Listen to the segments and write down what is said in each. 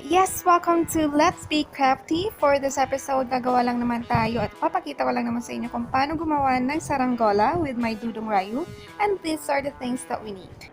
Yes, welcome to Let's Be Crafty. For this episode, nagawa lang naman tayo at papakita ko lang naman sa inyo kung paano gumawa ng saranggola with my dudong rayu. And these are the things that we need.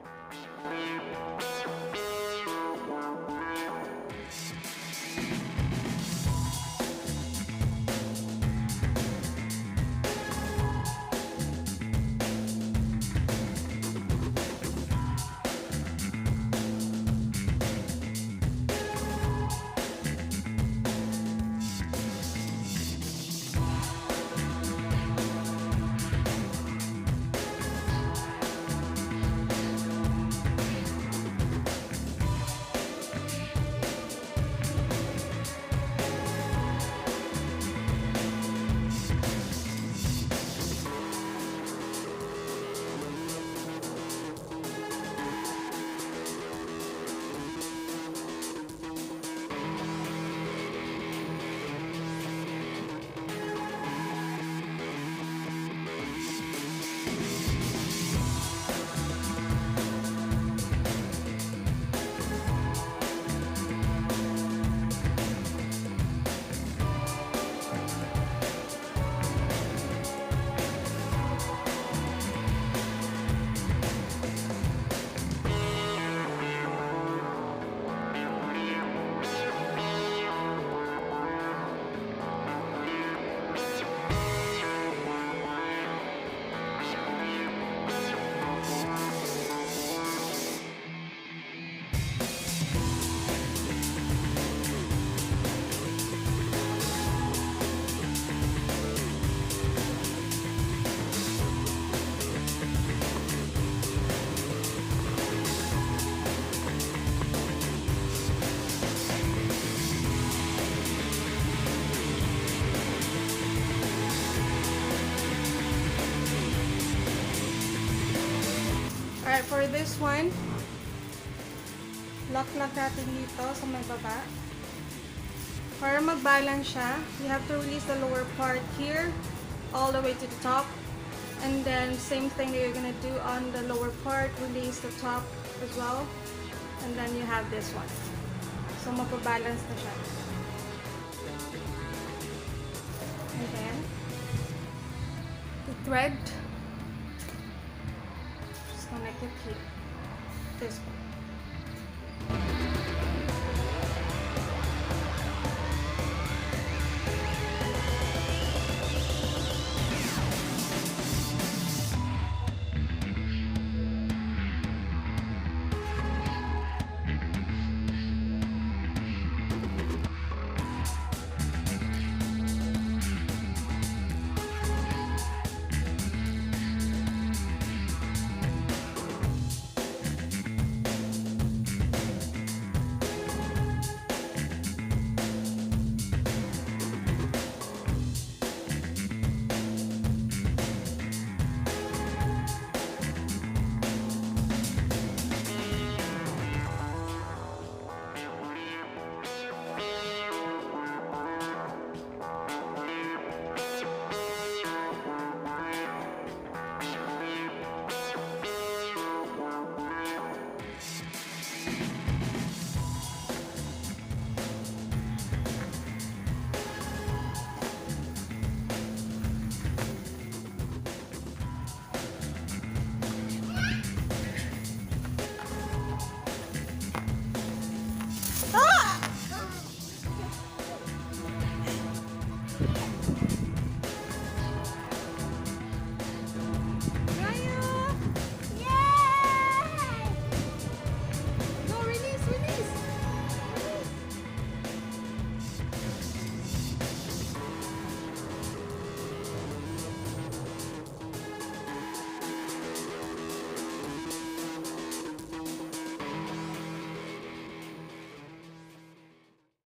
Alright, for this one, lock natin dito sa may baba. Para mag-balance siya, you have to release the lower part here, all the way to the top. And then, same thing that you're gonna do on the lower part, release the top as well. And then you have this one. So, magpa-balance na siya. And then, the thread, connect it here, this one.